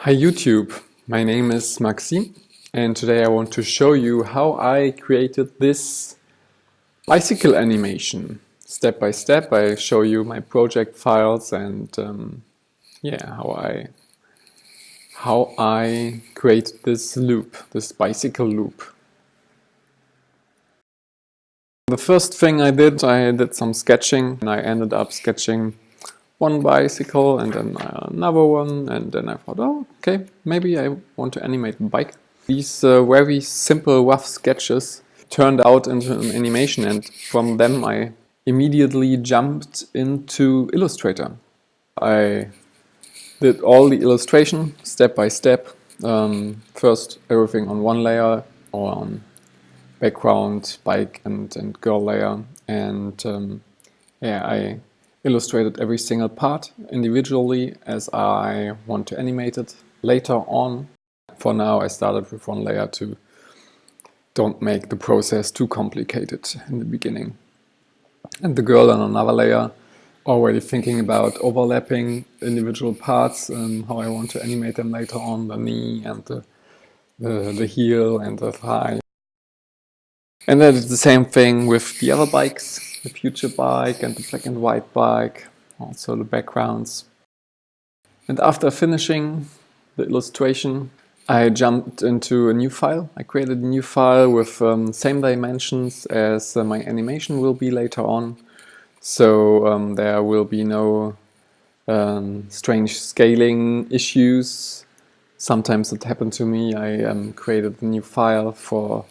Hi YouTube, my name is Maxim and today I want to show you how I created this bicycle animation. Step by step I show you my project files and how I create this loop, this bicycle loop. The first thing I did some sketching and I ended up sketching one bicycle and then another one, and then I thought, oh, okay, maybe I want to animate a bike. These very simple rough sketches turned out into an animation, and from them I immediately jumped into Illustrator. I did all the illustration step by step. First everything on one layer, or on background, bike and girl layer, and I illustrated every single part individually as I want to animate it later on. For now I started with one layer to don't make the process too complicated in the beginning. And the girl on another layer, already thinking about overlapping individual parts and how I want to animate them later on, the knee and the heel and the thigh. And I did the same thing with the other bikes, the future bike and the black and white bike, also the backgrounds. And after finishing the illustration, I jumped into a new file. I created a new file with same dimensions as my animation will be later on. So there will be no strange scaling issues. Sometimes it happened to me. I created a new file for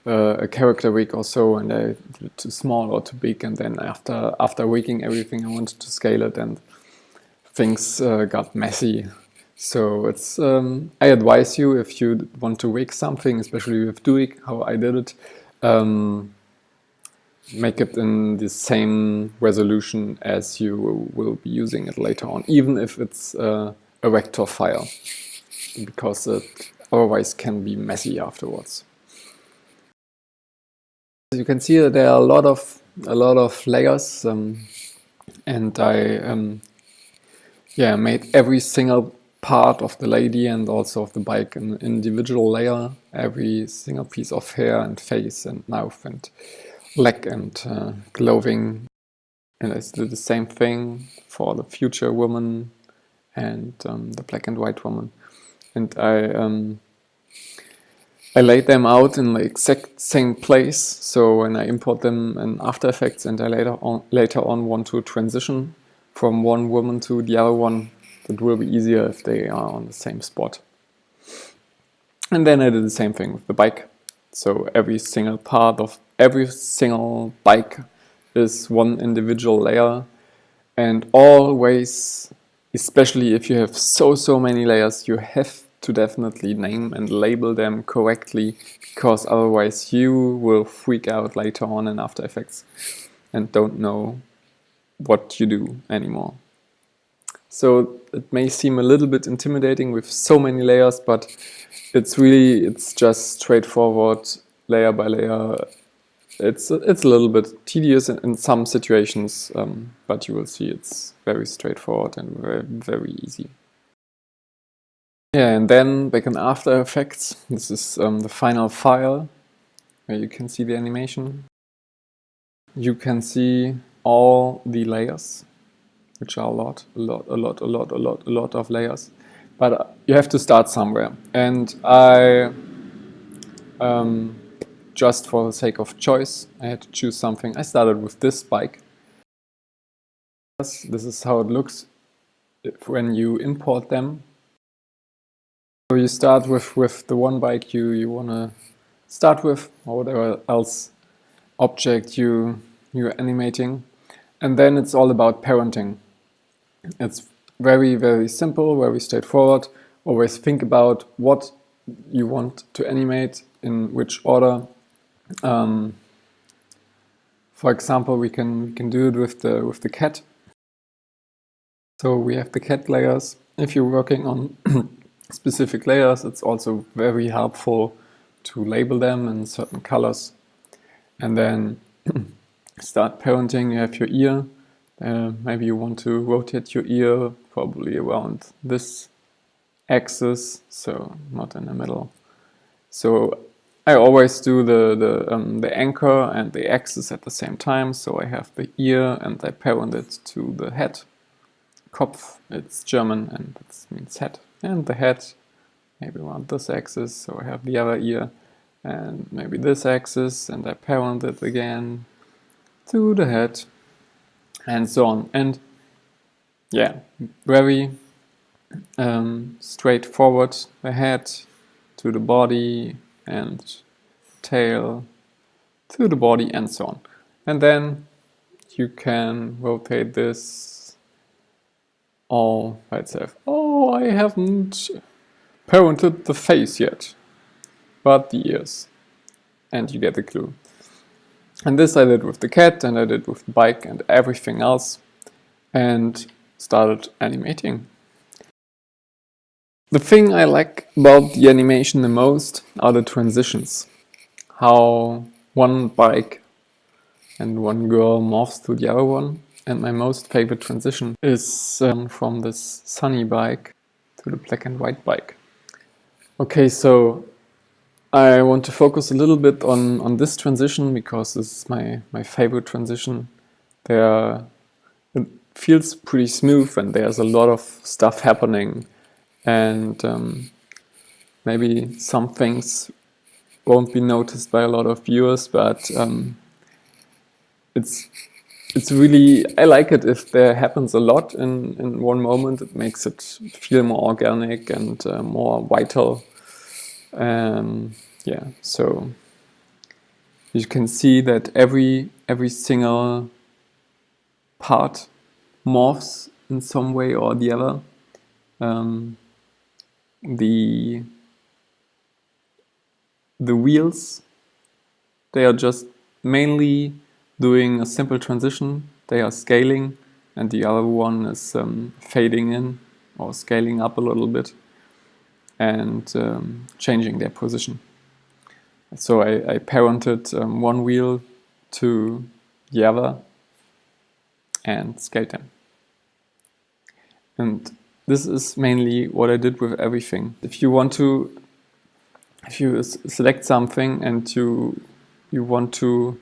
a character rig or so, and I did it too small or too big, and then after rigging everything I wanted to scale it and things got messy. So it's I advise you, if you want to rig something, especially with Duik, how I did it, make it in the same resolution as you will be using it later on, even if it's a vector file, because it otherwise can be messy afterwards. You can see that there are a lot of layers, and I made every single part of the lady and also of the bike an individual layer. Every single piece of hair and face and mouth and leg and clothing. And I did the same thing for the future woman and the black and white woman. And I laid them out in the exact same place, so when I import them in After Effects and I later on want to transition from one woman to the other one, it will be easier if they are on the same spot. And then I did the same thing with the bike. So every single part of every single bike is one individual layer, and always, especially if you have so many layers, you have to definitely name and label them correctly, because otherwise you will freak out later on in After Effects and don't know what you do anymore. So it may seem a little bit intimidating with so many layers, but it's just straightforward, layer by layer. It's a little bit tedious in some situations, but you will see it's very straightforward and very easy. Yeah, and then back in After Effects, this is the final file where you can see the animation. You can see all the layers, which are a lot of layers. But you have to start somewhere. And I, just for the sake of choice, I had to choose something. I started with this bike. This is how it looks when you import them. So you start with the one bike you want to start with, or whatever else object you're animating. And then it's all about parenting. It's very simple, very straightforward. Always think about what you want to animate, in which order. For example, we can do it with the cat. So we have the cat layers. If you're working on specific layers, it's also very helpful to label them in certain colors. And then start parenting. You have your ear. Maybe you want to rotate your ear probably around this axis, so not in the middle. So I always do the anchor and the axis at the same time. So I have the ear and I parent it to the head. Kopf, it's German and it means head. And the head, maybe around this axis. So I have the other ear and maybe this axis, and I parent it again to the head, and so on. And yeah, very straightforward. The head to the body and tail to the body and so on. And then you can rotate this all by itself. Oh, I haven't parented the face yet, but the ears. And you get the clue. And this I did with the cat, and I did with the bike and everything else, and started animating. The thing I like about the animation the most are the transitions. How one bike and one girl morphs to the other one. And my most favorite transition is from this sunny bike to the black and white bike. Okay, so I want to focus a little bit on this transition because this is my favorite transition. It feels pretty smooth and there's a lot of stuff happening, and maybe some things won't be noticed by a lot of viewers, but it's really, I like it if there happens a lot in one moment. It makes it feel more organic and more vital. Yeah, so you can see that every single part morphs in some way or the other. The wheels, they are just mainly doing a simple transition. They are scaling, and the other one is fading in or scaling up a little bit and changing their position. So I parented one wheel to the other and scaled them. And this is mainly what I did with everything. If you select something and you want to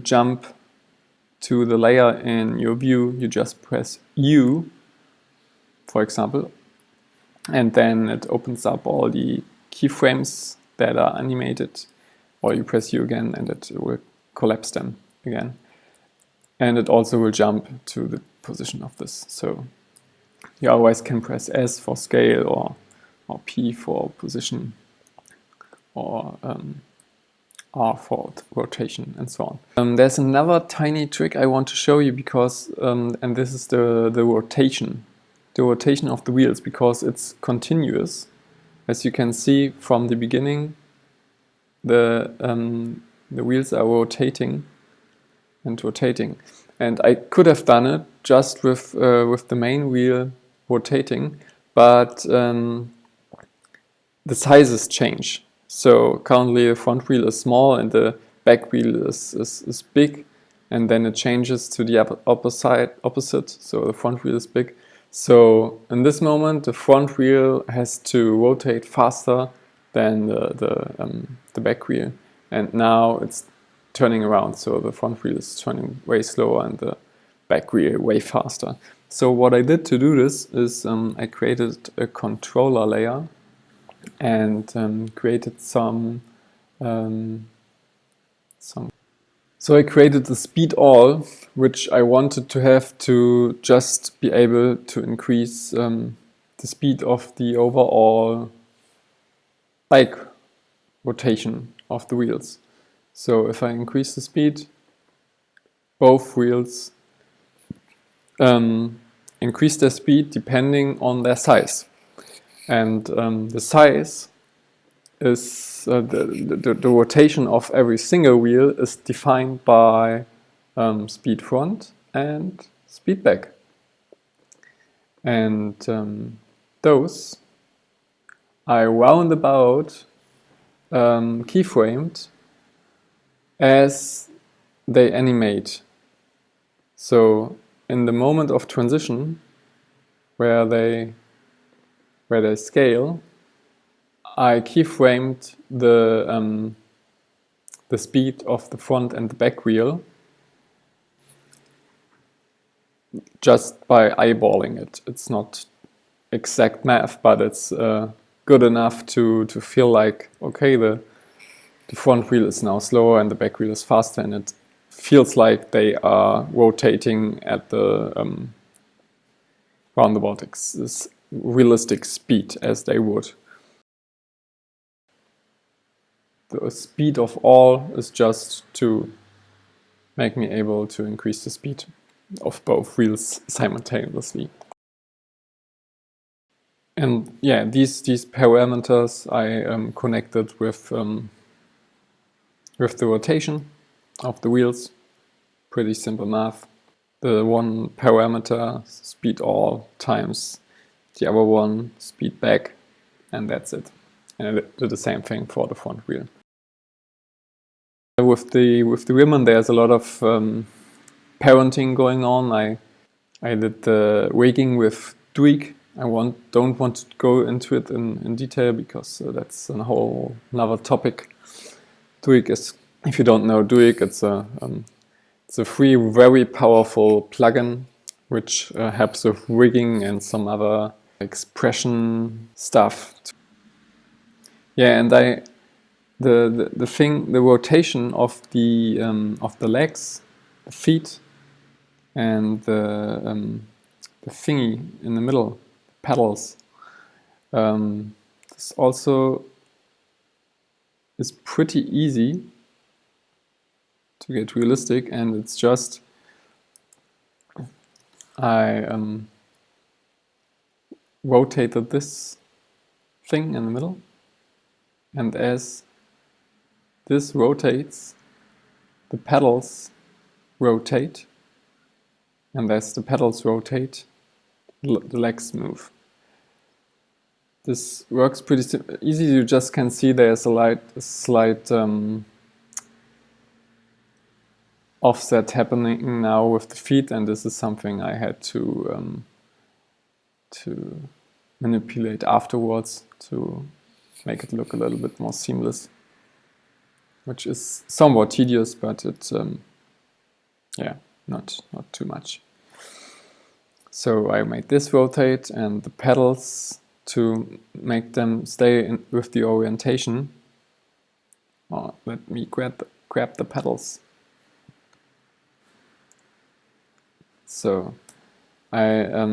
jump to the layer in your view, you just press U, for example, and then it opens up all the keyframes that are animated, or you press U again and it will collapse them again. And it also will jump to the position of this. So you always can press S for scale or P for position, or R for rotation, and so on. There's another tiny trick I want to show you because, and this is the rotation. The rotation of the wheels, because it's continuous. As you can see from the beginning, the wheels are rotating and rotating. And I could have done it just with the main wheel rotating, but the sizes change. So currently the front wheel is small and the back wheel is big, and then it changes to the opposite. So the front wheel is big. So in this moment, the front wheel has to rotate faster than the back wheel, and now it's turning around. So the front wheel is turning way slower and the back wheel way faster. So what I did to do this is I created a controller layer and created some. So I created the speed all, which I wanted to have to just be able to increase the speed of the overall bike rotation of the wheels. So if I increase the speed, both wheels increase their speed depending on their size. And the size is the rotation of every single wheel is defined by speed front and speed back. And those I roundabout keyframed as they animate. So in the moment of transition where where they scale, I keyframed the speed of the front and the back wheel just by eyeballing it. It's not exact math, but it's good enough to feel like, okay, the front wheel is now slower and the back wheel is faster, and it feels like they are rotating at the roundabout this realistic speed as they would. The speed of all is just to make me able to increase the speed of both wheels simultaneously. And yeah, these parameters I connected with the rotation of the wheels. Pretty simple math. The one parameter, speed all, times the other one, speed back, and that's it. And I did the same thing for the front wheel. With the women, there's a lot of parenting going on. I did the rigging with Duik. I don't want to go into it in detail because that's a whole another topic. Duik is, if you don't know Duik, it's a free, very powerful plugin which helps with rigging and some other expression stuff. Yeah, and the rotation of the legs, the feet, and the thingy in the middle, pedals. This also is pretty easy to get realistic, and it's just I rotated this thing in the middle, and as this rotates, the pedals rotate, and as the pedals rotate, the legs move. This works pretty easy. You just can see there's a slight offset happening now with the feet, and this is something I had to manipulate afterwards to make it look a little bit more seamless, which is somewhat tedious, but it's yeah, not too much. So I made this rotate and the pedals to make them stay with the orientation. Oh, let me grab the pedals. So I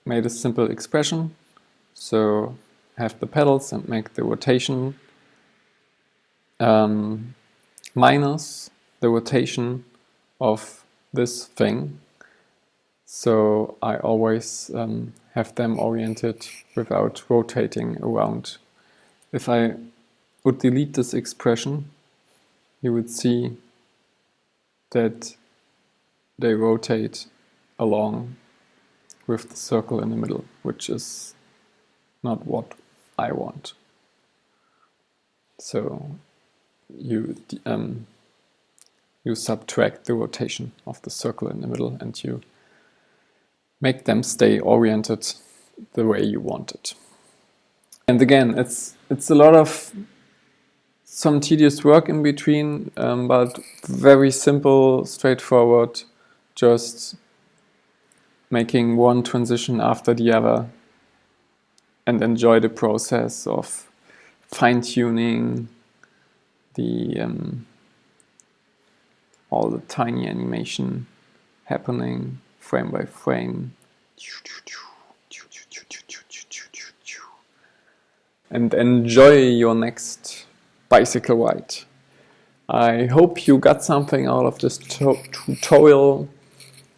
made a simple expression. So have the pedals and make the rotation minus the rotation of this thing. So I always have them oriented without rotating around. If I would delete this expression, you would see that they rotate along with the circle in the middle, which is not what I want. So you subtract the rotation of the circle in the middle and you make them stay oriented the way you want it. And again, it's a lot of some tedious work in between, but very simple, straightforward, just making one transition after the other and enjoy the process of fine-tuning the all the tiny animation happening frame by frame, and enjoy your next bicycle ride. I hope you got something out of this tutorial,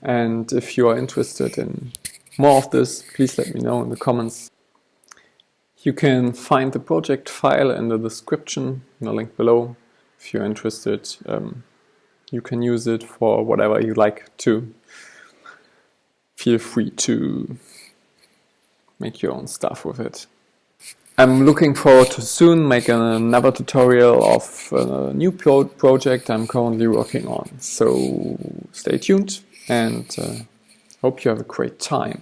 and if you are interested in more of this, please let me know in the comments. You can find the project file in the description, in the link below. If you're interested, you can use it for whatever you like to. Feel free to make your own stuff with it. I'm looking forward to soon make another tutorial of a new project I'm currently working on. So stay tuned and hope you have a great time.